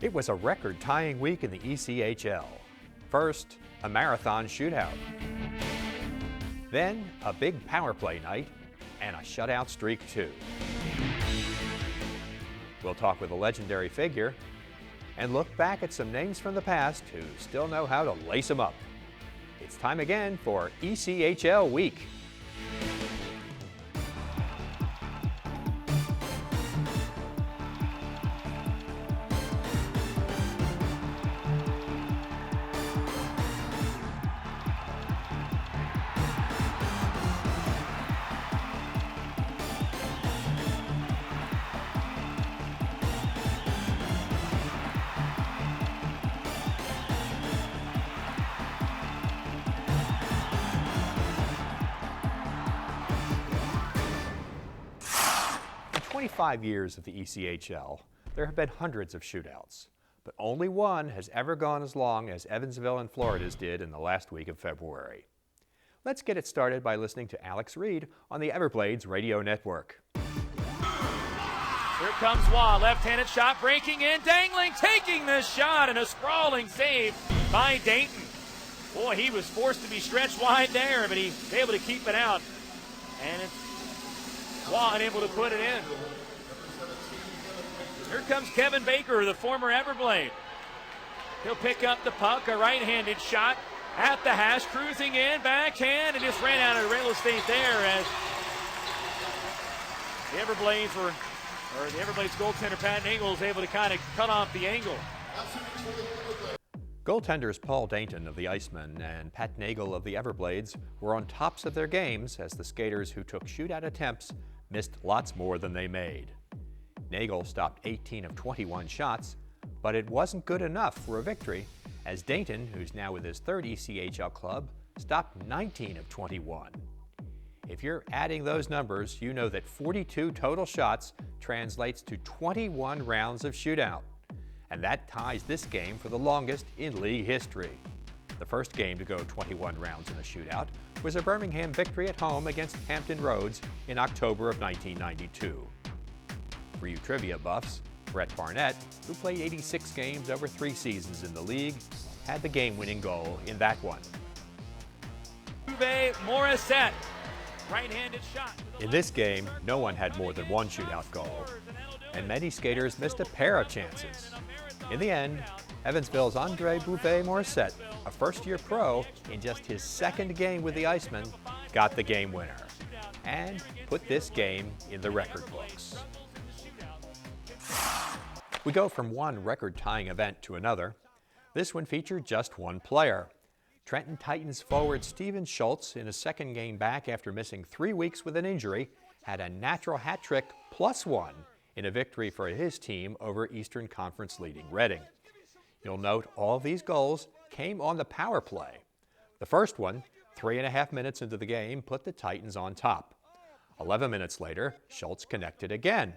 It was a record-tying week in the ECHL. First, a marathon shootout. Then, a big power play night and a shutout streak too. We'll talk with a legendary figure and look back at some names from the past who still know how to lace them up. It's time again for ECHL Week. In 25 years of the ECHL, there have been hundreds of shootouts, but only one has ever gone as long as Evansville and Florida's did in the last week of February. Let's get it started by listening to Alex Reed on the Everblades radio network. Here comes Waugh, left-handed shot, breaking in, dangling, taking the shot, and a sprawling save by Dayton. Boy, he was forced to be stretched wide there, but he was able to keep it out. And it's Waugh unable to put it in. Here comes Kevin Baker, the former Everblade. He'll pick up the puck, a right-handed shot at the hash, cruising in, backhand, and just ran out of real estate there as the Everblades goaltender Pat Nagel was able to kind of cut off the angle. Goaltenders Paul Dainton of the Icemen and Pat Nagel of the Everblades were on tops of their games as the skaters who took shootout attempts missed lots more than they made. Nagel stopped 18 of 21 shots, but it wasn't good enough for a victory as Dainton, who's now with his third ECHL club, stopped 19 of 21. If you're adding those numbers, you know that 42 total shots translates to 21 rounds of shootout. And that ties this game for the longest in league history. The first game to go 21 rounds in a shootout was a Birmingham victory at home against Hampton Roads in October of 1992. For you trivia buffs, Brett Barnett, who played 86 games over 3 seasons in the league, had the game-winning goal in that one. Uwe Morissette, right-handed shot. In this game, no one had more than one shootout goal, and many skaters missed a pair of chances. In the end, Evansville's Andre Bouvet Morissette, a first-year pro in just his second game with the Icemen, got the game winner and put this game in the record books. We go from one record-tying event to another. This one featured just one player. Trenton Titans forward Steven Schultz, in his second game back after missing 3 weeks with an injury, had a natural hat trick +1 in a victory for his team over Eastern Conference leading Reading. You'll note all these goals came on the power play. The first one, 3.5 minutes into the game, put the Titans on top. 11 minutes later, Schultz connected again.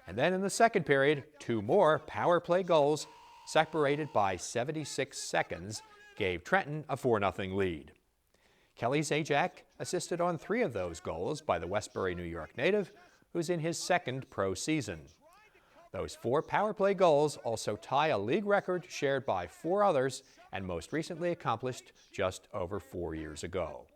And then in the second period, 2 more power play goals, separated by 76 seconds, gave Trenton a 4-0 lead. Kelly Zajac assisted on 3 of those goals by the Westbury, New York native, who's in his second pro season. Those 4 power play goals also tie a league record shared by 4 others and most recently accomplished just over 4 years ago.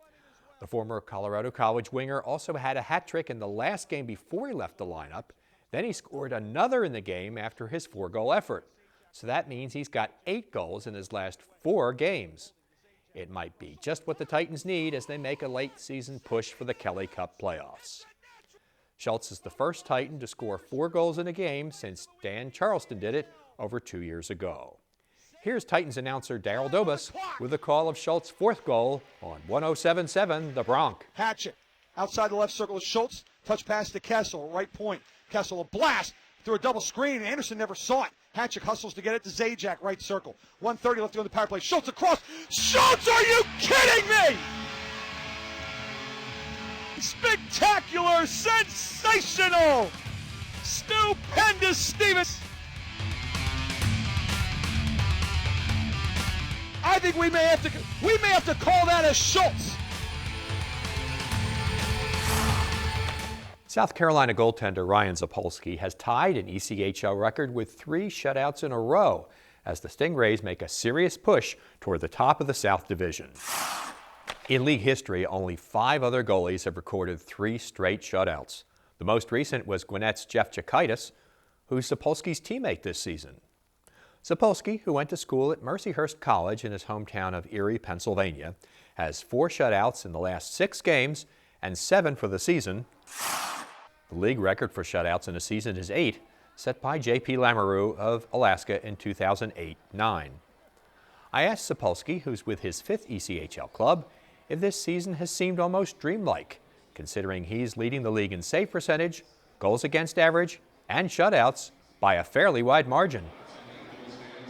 The former Colorado College winger also had a hat trick in the last game before he left the lineup. Then he scored another in the game after his 4-goal effort. So that means he's got 8 goals in his last 4 games. It might be just what the Titans need as they make a late season push for the Kelly Cup playoffs. Schultz is the first Titan to score 4 goals in a game since Dan Charleston did it over 2 years ago. Here's Titans announcer Daryl Dobas with a call of Schultz's 4th goal on 107.7 The Bronc. Hatchet outside the left circle of Schultz. Touch pass to Kessel, right point. Kessel, a blast through a double screen. Anderson never saw it. Hatchick hustles to get it to Zajac, right circle. 1:30 left to go on the power play. Schultz across. Schultz, are you kidding me? Spectacular, sensational, stupendous Stevens. I think we may have to call that a Schultz. South Carolina goaltender Ryan Zapolsky has tied an ECHL record with 3 shutouts in a row as the Stingrays make a serious push toward the top of the South Division. In league history, only 5 other goalies have recorded 3 straight shutouts. The most recent was Gwinnett's Jeff Chakaitis, who's Zapolsky's teammate this season. Zapolsky, who went to school at Mercyhurst College in his hometown of Erie, Pennsylvania, has 4 shutouts in the last 6 games and 7 for the season. The league record for shutouts in a season is 8, set by J.P. Lamoureux of Alaska in 2008-9. I asked Zapolsky, who's with his 5th ECHL club, if this season has seemed almost dreamlike, considering he's leading the league in save percentage, goals against average, and shutouts by a fairly wide margin.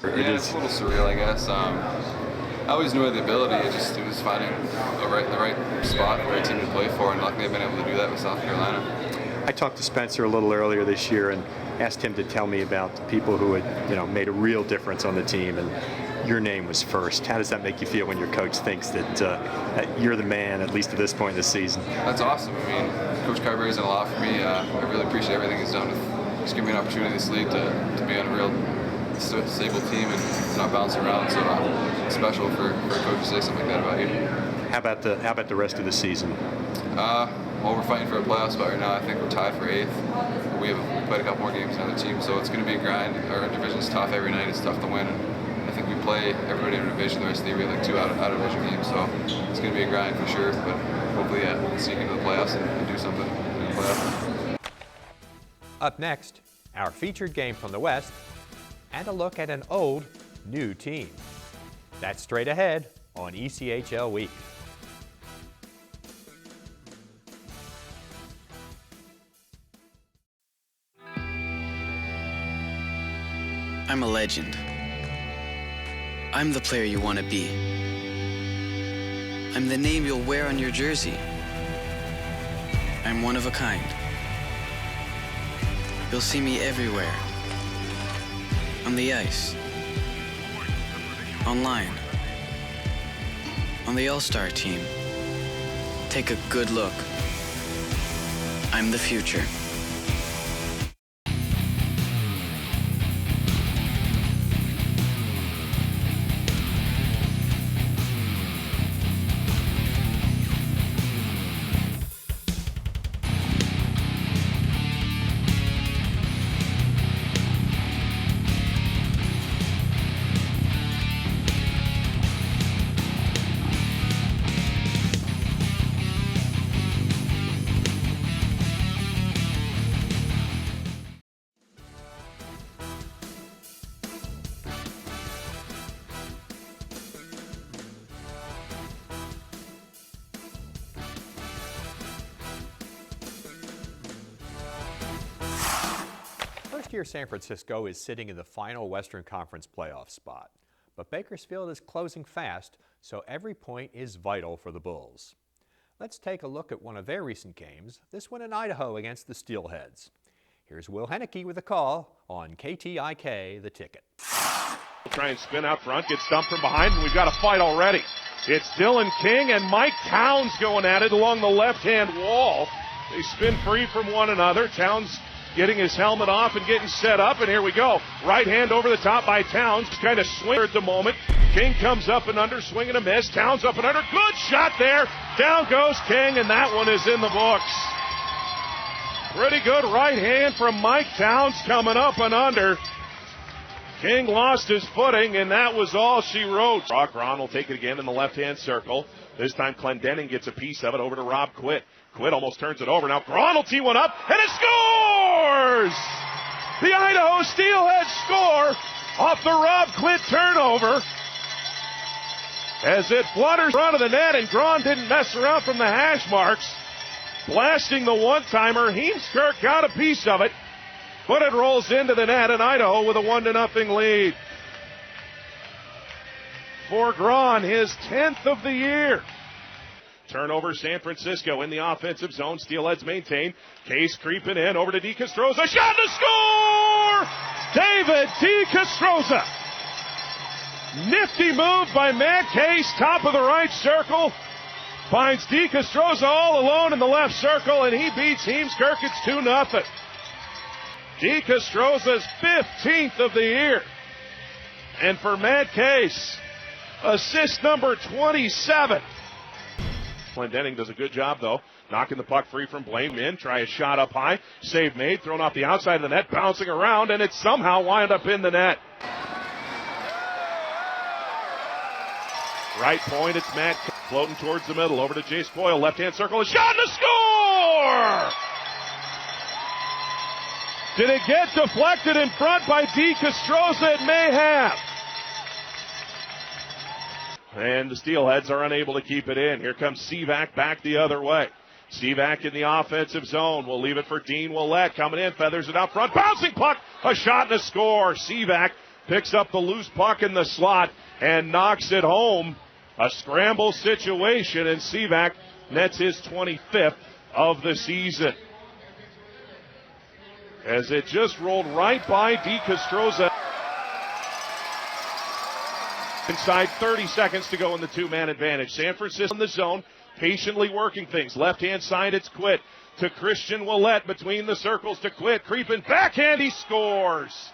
Yeah, it's a little surreal, I guess. I always knew I had the ability. It was finding the right spot, the right team to play for, and luckily I've been able to do that with South Carolina. I talked to Spencer a little earlier this year and asked him to tell me about the people who had, made a real difference on the team, and your name was first. How does that make you feel when your coach thinks that you're the man, at least at this point in the season? That's awesome. I mean, Coach Carberry's done a lot for me. I really appreciate everything he's done with just giving me an opportunity in this league to be on a real stable team and not bounce around. So it's special for a coach to say something like that about you. How about the rest of the season? Well, we're fighting for a playoff spot right now. I think we're tied for 8th. We played a couple more games than other teams, so it's going to be a grind. Our division's tough every night. It's tough to win. And I think we play everybody in our division. The rest of the year we have like 2 out of division games, so it's going to be a grind for sure. But hopefully, sneak into the playoffs and do something in the playoffs. Up next, our featured game from the West and a look at an old, new team. That's straight ahead on ECHL Week. I'm a legend. I'm the player you want to be. I'm the name you'll wear on your jersey. I'm one of a kind. You'll see me everywhere. On the ice. Online. On the All-Star team. Take a good look. I'm the future. First-year San Francisco is sitting in the final Western Conference playoff spot, but Bakersfield is closing fast, so every point is vital for the Bulls. Let's take a look at one of their recent games, this one in Idaho against the Steelheads. Here's Will Henneke with a call on KTIK, The Ticket. Try and spin out front, gets dumped from behind, and we've got a fight already. It's Dylan King and Mike Towns going at it along the left-hand wall. They spin free from one another. Towns getting his helmet off and getting set up, and here we go. Right hand over the top by Towns, kind of swinger at the moment. King comes up and under, swing and a miss. Towns up and under, good shot there. Down goes King, and that one is in the books. Pretty good right hand from Mike Towns coming up and under. King lost his footing, and that was all she wrote. Brock Ron will take it again in the left-hand circle. This time Clendening gets a piece of it over to Rob Quitt. Quitt almost turns it over. Now Gron will tee one up, and it scores! The Idaho Steelheads score off the Rob Quitt turnover. As it flutters in front of the net, and Gron didn't mess around from the hash marks. Blasting the one-timer. Heemskirk got a piece of it, but it rolls into the net, and Idaho with a 1-0 lead. For Gron, his 10th of the year. Turnover, San Francisco in the offensive zone. Steelheads maintain. Case creeping in over to DeCastroza. Shot to score! David DeCastroza. Nifty move by Matt Case, top of the right circle. finds DeCastroza all alone in the left circle, and he beats Heemskirk. It's 2-0. DeCastroza's 15th of the year. And for Matt Case, assist number 27. Glendenning does a good job, though, knocking the puck free from Blaine. In, try a shot up high, save made, thrown off the outside of the net, bouncing around, and it somehow wound up in the net. Right point, it's Matt floating towards the middle, over to Jace Coyle, left-hand circle, a shot and a score! Did it get deflected in front by DeCastroza? It may have. And the Steelheads are unable to keep it in. Here comes Sivak back the other way. Sivak in the offensive zone. Will leave it for Dean Willett. Coming in, feathers it out front. Bouncing puck, a shot and a score. Sivak picks up the loose puck in the slot and knocks it home. A scramble situation, and Sivak nets his 25th of the season. As it just rolled right by DeCastroza. Inside 30 seconds to go in the two-man advantage. San Francisco in the zone, patiently working things. Left-hand side, it's Quit to Christian Willett between the circles to Quit. Creeping backhand, he scores.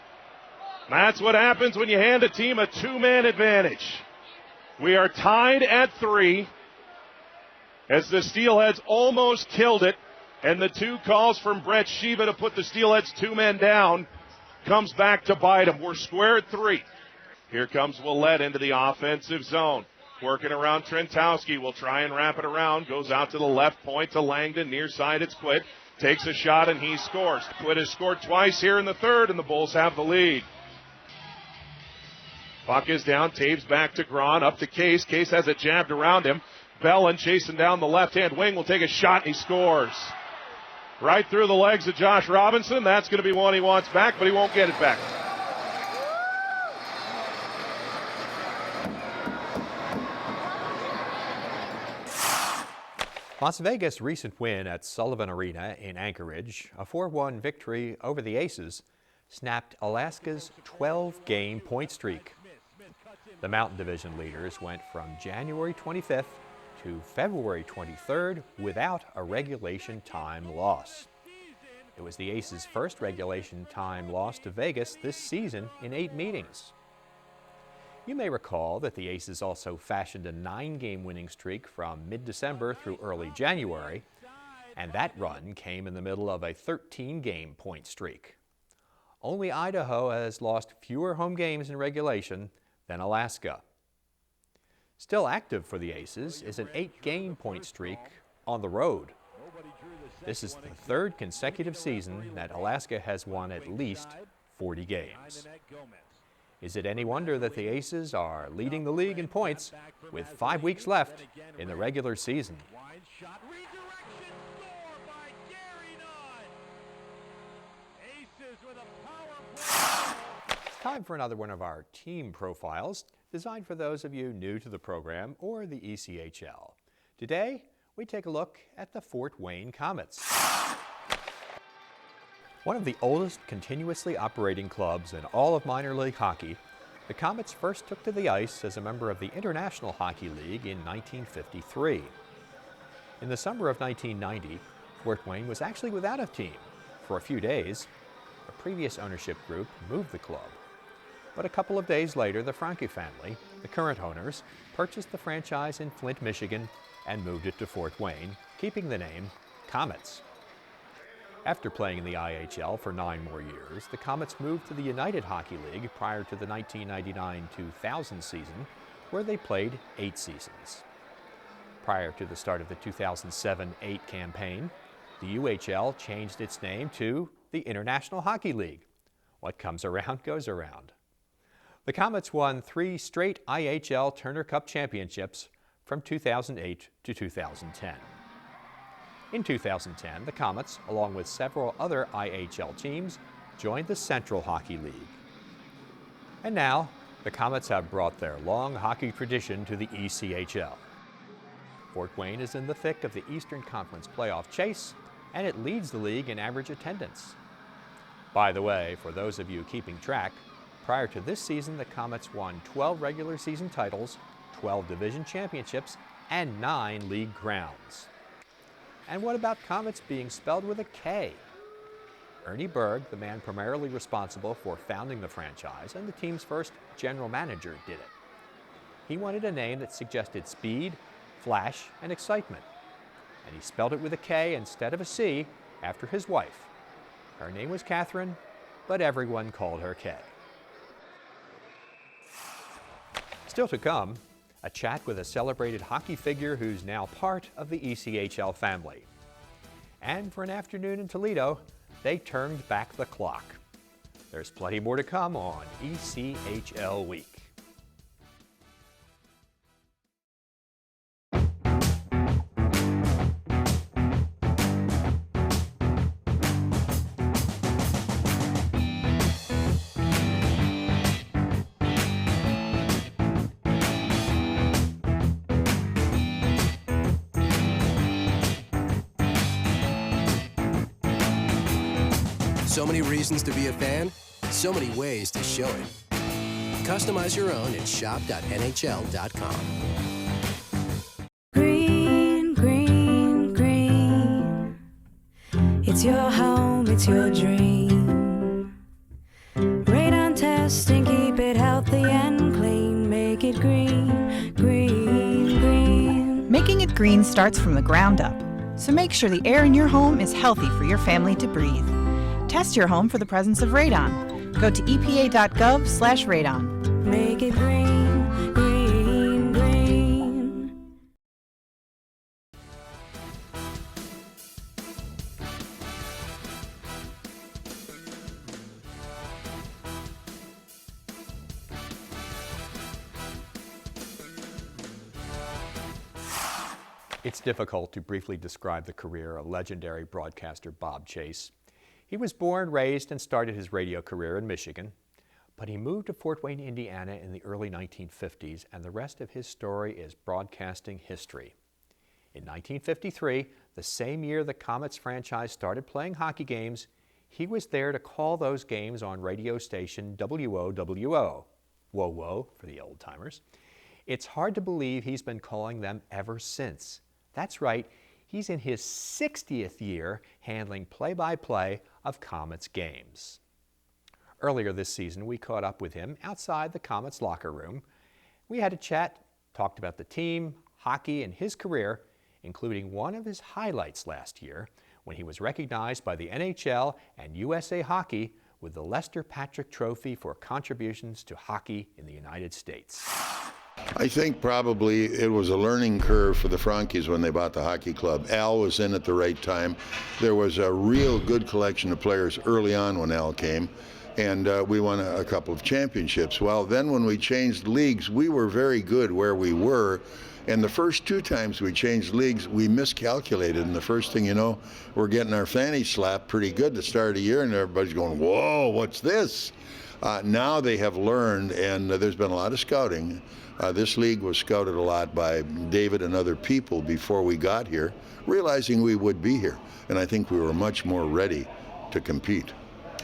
That's what happens when you hand a team a two-man advantage. We are tied at 3 as the Steelheads almost killed it. And the 2 calls from Brett Shiva to put the Steelheads 2 men down comes back to bite them. We're square at 3. Here comes Willett into the offensive zone. Working around Trentowski. Will try and wrap it around. Goes out to the left point to Langdon. Near side, it's Quit. Takes a shot and he scores. Quit has scored twice here in the third, and the Bulls have the lead. Puck is down. Taves back to Braun. Up to Case. Case has it jabbed around him. Bellin chasing down the left-hand wing will take a shot and he scores. Right through the legs of Josh Robinson. That's going to be one he wants back, but he won't get it back. Las Vegas' recent win at Sullivan Arena in Anchorage, a 4-1 victory over the Aces, snapped Alaska's 12-game point streak. The Mountain Division leaders went from January 25th to February 23rd without a regulation time loss. It was the Aces' first regulation time loss to Vegas this season in 8 meetings. You may recall that the Aces also fashioned a 9-game winning streak from mid-December through early January, and that run came in the middle of a 13-game point streak. Only Idaho has lost fewer home games in regulation than Alaska. Still active for the Aces is an 8-game point streak on the road. This is the 3rd consecutive season that Alaska has won at least 40 games. Is it any wonder that the Aces are leading the league in points with 5 weeks left in the regular season? Time for another one of our team profiles, designed for those of you new to the program or the ECHL. Today, we take a look at the Fort Wayne Komets. One of the oldest continuously operating clubs in all of minor league hockey, the Komets first took to the ice as a member of the International Hockey League in 1953. In the summer of 1990, Fort Wayne was actually without a team. For a few days, a previous ownership group moved the club. But a couple of days later, the Franke family, the current owners, purchased the franchise in Flint, Michigan, and moved it to Fort Wayne, keeping the name Komets. After playing in the IHL for 9 more years, the Komets moved to the United Hockey League prior to the 1999-2000 season, where they played 8 seasons. Prior to the start of the 2007-8 campaign, the UHL changed its name to the International Hockey League. What comes around goes around. The Komets won 3 straight IHL Turner Cup championships from 2008 to 2010. In 2010, the Komets, along with several other IHL teams, joined the Central Hockey League. And now, the Komets have brought their long hockey tradition to the ECHL. Fort Wayne is in the thick of the Eastern Conference playoff chase, and it leads the league in average attendance. By the way, for those of you keeping track, prior to this season, the Komets won 12 regular season titles, 12 division championships, and 9 league crowns. And what about Komets being spelled with a K? Ernie Berg, the man primarily responsible for founding the franchise and the team's first general manager, did it. He wanted a name that suggested speed, flash, and excitement. And he spelled it with a K instead of a C after his wife. Her name was Catherine, but everyone called her Kay. Still to come, a chat with a celebrated hockey figure who's now part of the ECHL family. And for an afternoon in Toledo, they turned back the clock. There's plenty more to come on ECHL Week. So many reasons to be a fan, so many ways to show it. Customize your own at shop.nhl.com. Green, green, green. It's your home, it's your dream. Radon testing, keep it healthy and clean. Make it green, green, green. Making it green starts from the ground up. So make sure the air in your home is healthy for your family to breathe. Test your home for the presence of radon. Go to epa.gov/radon. Make it green, green, green. It's difficult to briefly describe the career of legendary broadcaster Bob Chase. He was born, raised, and started his radio career in Michigan, but he moved to Fort Wayne, Indiana in the early 1950s, and the rest of his story is broadcasting history. In 1953, the same year the Komets franchise started playing hockey games, he was there to call those games on radio station WOWO. Whoa for the old-timers. It's hard to believe he's been calling them ever since. That's right. He's in his 60th year handling play-by-play of Komets games. Earlier this season, we caught up with him outside the Komets locker room. We had a chat, talked about the team, hockey, and his career, including one of his highlights last year when he was recognized by the NHL and USA Hockey with the Lester Patrick Trophy for contributions to hockey in the United States. I think probably it was a learning curve for the Frankies when they bought the hockey club. Al was in at the right time. There was a real good collection of players early on when Al came, and we won a couple of championships. Well, then when we changed leagues, we were very good where we were, and the first 2 times we changed leagues, we miscalculated, and the first thing you know, we're getting our fanny slapped pretty good to start of the year, and everybody's going, whoa, what's this? Now they have learned, and there's been a lot of scouting. This league was scouted a lot by David and other people before we got here, realizing we would be here. And I think we were much more ready to compete.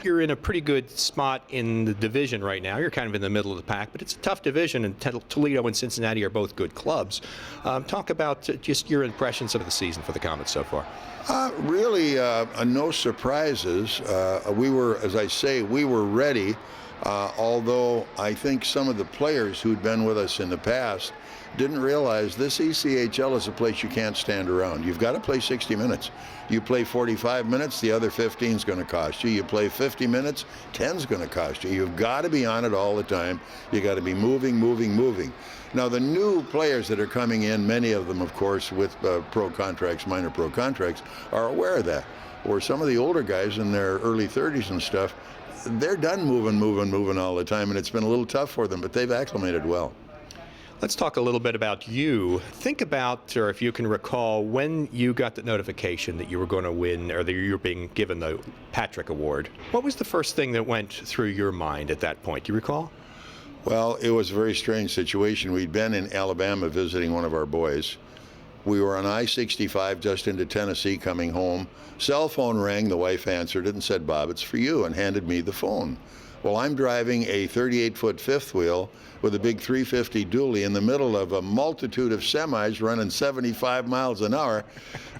You're in a pretty good spot in the division right now. You're kind of in the middle of the pack, but it's a tough division, and Toledo and Cincinnati are both good clubs. Talk about just your impressions of the season for the Komets so far. Really, no surprises. We were, as I say, we were ready. Although I think some of the players who'd been with us in the past didn't realize this ECHL is a place you can't stand around. You've got to play 60 minutes. You play 45 minutes, the other 15 is going to cost you. You play 50 minutes, 10 is going to cost you. You've got to be on it all the time. You got to be moving, moving, moving. Now the new players that are coming in, many of them, of course, with pro contracts, minor pro contracts, are aware of that. Or some of the older guys in their early 30s and stuff, they're done moving all the time, and it's been a little tough for them, but they've acclimated well. Let's talk a little bit about you. Think about, or if you can recall, when you got the notification that you were going to win, or that you were being given the Patrick Award. What was the first thing that went through your mind at that point? Do you recall? Well, it was a very strange situation. We'd been in Alabama visiting one of our boys. We were on I-65 just into Tennessee coming home. Cell phone rang, the wife answered it and said, "Bob, it's for you," and handed me the phone. Well, I'm driving a 38-foot fifth wheel with a big 350 dually in the middle of a multitude of semis running 75 miles an hour.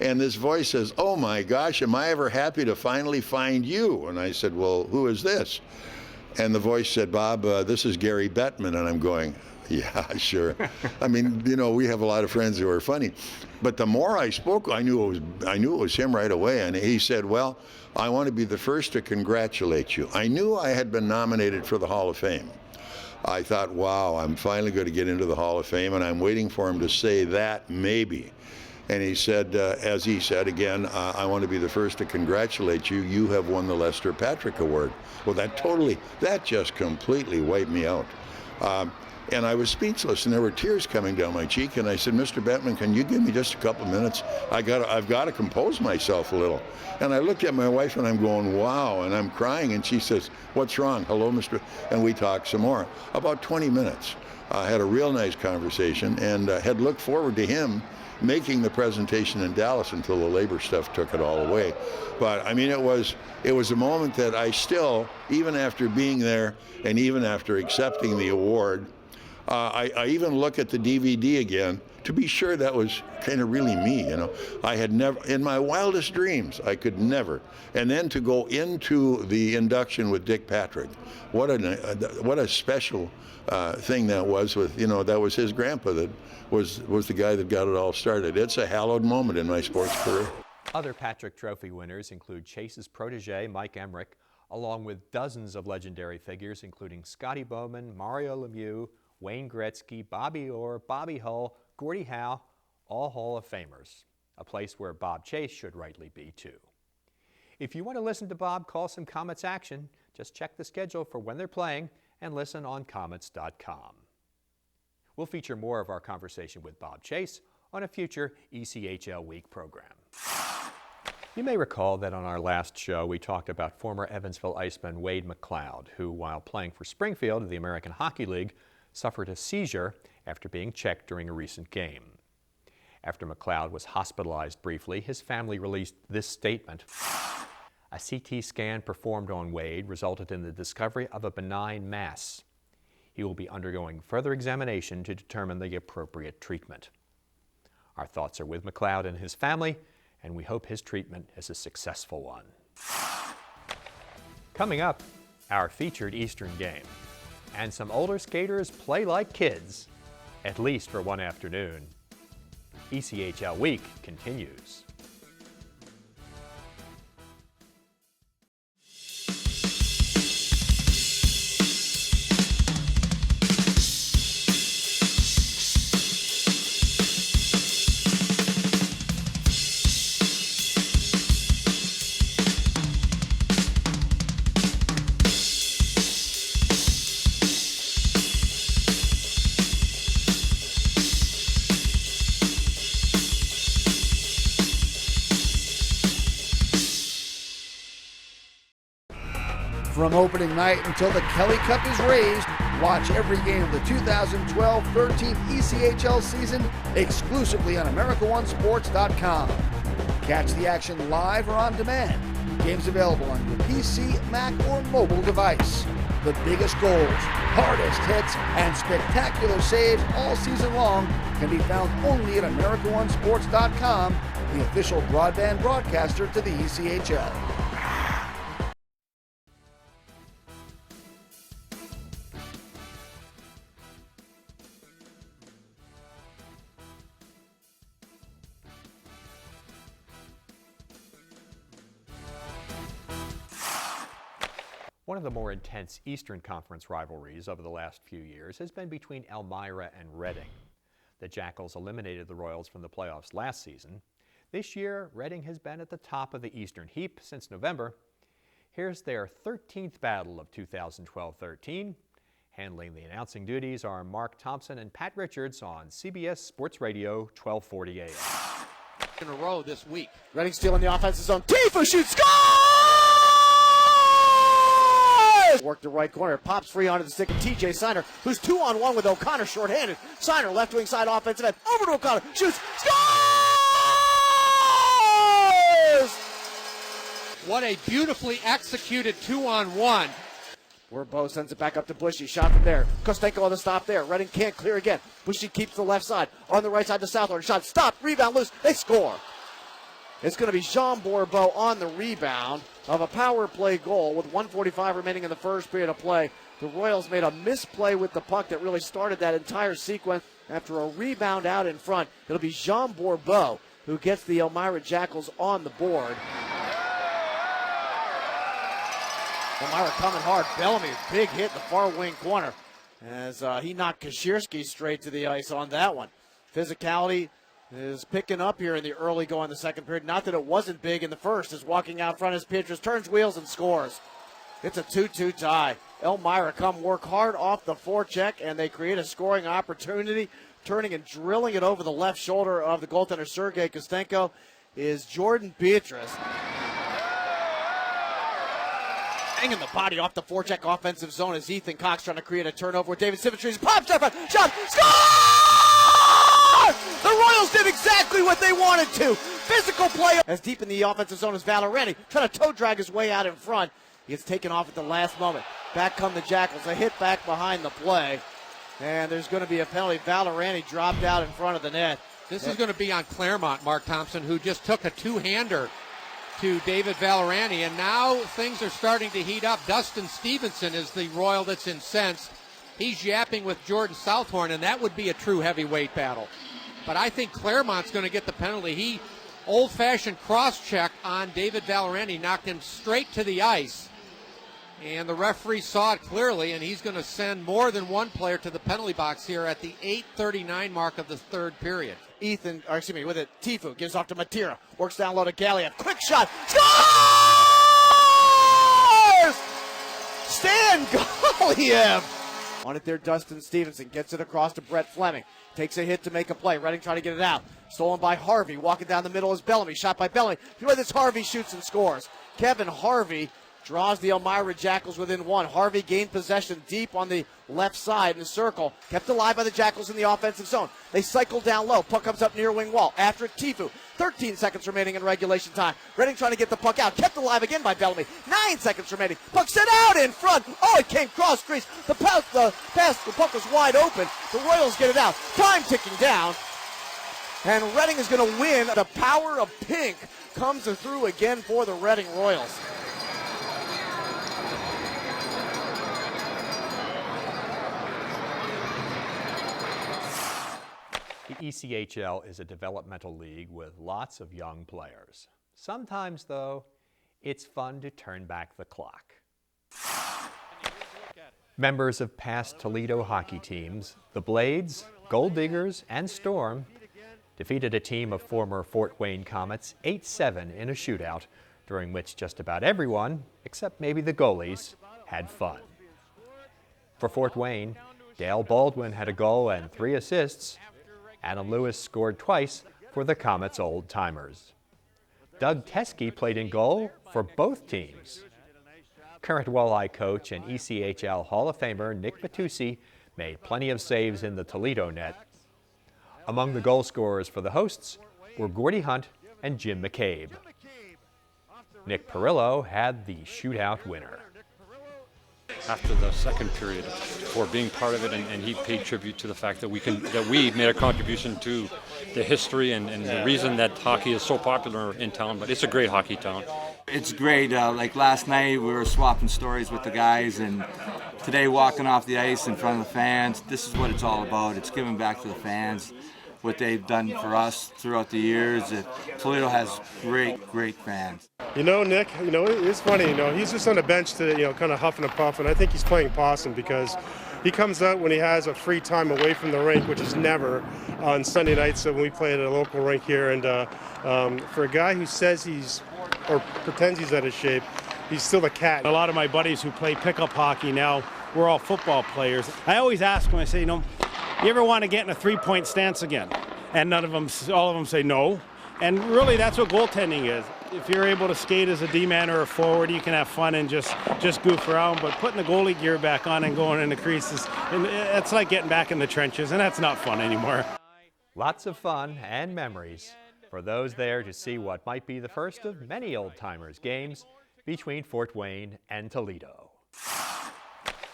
And this voice says, "Oh my gosh, am I ever happy to finally find you?" And I said, "Well, who is this?" And the voice said, "Bob, this is Gary Bettman." And I'm going, "Yeah, sure." I mean, you know, we have a lot of friends who are funny. But the more I spoke, I knew it was him right away. And he said, "Well, I want to be the first to congratulate you." I knew I had been nominated for the Hall of Fame. I thought, wow, I'm finally going to get into the Hall of Fame, and I'm waiting for him to say that, maybe. And he said, as he said again, "I want to be the first to congratulate you. You have won the Lester Patrick Award." Well, that just completely wiped me out. And I was speechless, and there were tears coming down my cheek. And I said, "Mr. Bettman, can you give me just a couple minutes? I've got to compose myself a little." And I looked at my wife, and I'm going, wow, and I'm crying. And she says, "What's wrong?" "Hello, Mr." And we talked some more. About 20 minutes. I had a real nice conversation, and had looked forward to him making the presentation in Dallas until the labor stuff took it all away. But I mean, it was a moment that I still, even after being there and even after accepting the award, I even look at the DVD again to be sure that was kind of really me, you know. I had never, in my wildest dreams, I could never. And then to go into the induction with Dick Patrick, what a special thing that was with, you know, that was his grandpa that was the guy that got it all started. It's a hallowed moment in my sports career. Other Patrick Trophy winners include Chase's protege, Mike Emmerich, along with dozens of legendary figures, including Scotty Bowman, Mario Lemieux, Wayne Gretzky, Bobby Orr, Bobby Hull, Gordie Howe, all Hall of Famers, a place where Bob Chase should rightly be too. If you want to listen to Bob call some Komets action, just check the schedule for when they're playing and listen on Komets.com. We'll feature more of our conversation with Bob Chase on a future ECHL Week program. You may recall that on our last show we talked about former Evansville Iceman Wade McLeod, who while playing for Springfield of the American Hockey League suffered a seizure after being checked during a recent game. After McLeod was hospitalized briefly, his family released this statement. A CT scan performed on Wade resulted in the discovery of a benign mass. He will be undergoing further examination to determine the appropriate treatment. Our thoughts are with McLeod and his family, and we hope his treatment is a successful one. Coming up, our featured Eastern game. And some older skaters play like kids, at least for one afternoon. ECHL Week continues. From opening night until the Kelly Cup is raised, watch every game of the 2012-13 ECHL season exclusively on AmericaOneSports.com. Catch the action live or on demand. Games available on your PC, Mac, or mobile device. The biggest goals, hardest hits, and spectacular saves all season long can be found only at AmericaOneSports.com, the official broadband broadcaster to the ECHL. One of the more intense Eastern Conference rivalries over the last few years has been between Elmira and Reading. The Jackals eliminated the Royals from the playoffs last season. This year, Reading has been at the top of the Eastern heap since November. Here's their 13th battle of 2012-13. Handling the announcing duties are Mark Thompson and Pat Richards on CBS Sports Radio 1240 AM. In a row this week. Reading stealing the offensive zone. Tifa shoots, score! Work the right corner, pops free onto the stick of TJ Siner, who's 2-on-1 with O'Connor shorthanded. Siner left wing side offensive end, over to O'Connor, shoots, scores! What a beautifully executed 2-on-1. Bourbeau sends it back up to Bushy. Shot from there. Kostenko on the stop there. Reading can't clear again. Bushy keeps the left side. On the right side to Southorn. Shot stopped. Rebound loose. They score. It's going to be Jean Bourbeau on the rebound of a power play goal with 1:45 remaining in the first period of play. The Royals made a misplay with the puck that really started that entire sequence. After a rebound out in front, it'll be Jean Bourbeau who gets the Elmira Jackals on the board. Elmira coming hard. Bellamy, big hit in the far wing corner as he knocked Kashirski straight to the ice on that one. Physicality is picking up here in the early going the second period. Not that it wasn't big in the first, as walking out front as Pietrus turns wheels and scores. It's a 2-2 tie. Elmira come work hard off the forecheck, and they create a scoring opportunity. Turning and drilling it over the left shoulder of the goaltender Sergei Kostenko is Jordan Pietrus. Hanging the body off the forecheck offensive zone as Ethan Cox trying to create a turnover with David Sivitrees. Pops up, shot, score! The Royals did exactly what they wanted to. Physical play as deep in the offensive zone as Valerani trying to toe drag his way out in front. He gets taken off at the last moment. Back come the Jackals. A hit back behind the play. And there's going to be a penalty. Valerani dropped out in front of the net. This is going to be on Claremont, Mark Thompson, who just took a two-hander to David Valerani, and now things are starting to heat up. Dustin Stevenson is the Royal that's incensed. He's yapping with Jordan Southorn, and that would be a true heavyweight battle. But I think Claremont's going to get the penalty. He old-fashioned cross-check on David Valerani, knocked him straight to the ice. And the referee saw it clearly, and he's going to send more than one player to the penalty box here at the 8:39 mark of the third period. With it, Tifu gives off to Matira. Works down low to Galiev. Quick shot. Scores! Stan Galiev! On it there, Dustin Stevenson gets it across to Brett Fleming. Takes a hit to make a play. Reading trying to get it out. Stolen by Harvey. Walking down the middle is Bellamy. Shot by Bellamy. This Harvey shoots and scores. Kevin Harvey draws the Elmira Jackals within one. Harvey gained possession deep on the left side in the circle. Kept alive by the Jackals in the offensive zone. They cycle down low. Puck comes up near wing wall. After it, Tifu. 13 seconds remaining in regulation time. Reading trying to get the puck out. Kept alive again by Bellamy. 9 seconds remaining. Puck sent out in front. Oh, it came cross crease. The puck was wide open. The Royals get it out. Time ticking down. And Reading is going to win. The power of pink comes through again for the Reading Royals. The ECHL is a developmental league with lots of young players. Sometimes, though, it's fun to turn back the clock. Members of past Toledo hockey teams, the Blades, Gold Diggers, and Storm, defeated a team of former Fort Wayne Komets 8-7 in a shootout, during which just about everyone, except maybe the goalies, had fun. For Fort Wayne, Dale Baldwin had a goal and 3 assists. Adam Lewis scored twice for the Komets old-timers. Doug Teske played in goal for both teams. Current Walleye coach and ECHL Hall of Famer Nick Batusi made plenty of saves in the Toledo net. Among the goal scorers for the hosts were Gordy Hunt and Jim McCabe. Nick Perillo had the shootout winner. After the second period, for being part of it, and he paid tribute to the fact that we made a contribution to the history and the reason that hockey is so popular in town. But it's a great hockey town. It's great. Like last night, we were swapping stories with the guys, and today walking off the ice in front of the fans. This is what it's all about. It's giving back to the fans what they've done for us throughout the years. Toledo has great fans. Nick, it's funny, he's just on the bench today, kind of huffing and puffing. I think he's playing possum because he comes out when he has a free time away from the rink, which is never on Sunday nights when we play at a local rink here. And for a guy who says or pretends he's out of shape, he's still a cat. A lot of my buddies who play pickup hockey now, we're all football players. I always ask them, I say, you ever want to get in a three-point stance again? And all of them say no. And really, that's what goaltending is. If you're able to skate as a D-man or a forward, you can have fun and just goof around. But putting the goalie gear back on and going in the creases, it's like getting back in the trenches, and that's not fun anymore. Lots of fun and memories for those there to see what might be the first of many old-timers games between Fort Wayne and Toledo.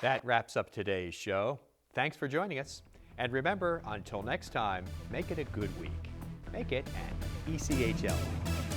That wraps up today's show. Thanks for joining us. And remember, until next time, make it a good week. Make it an ECHL week.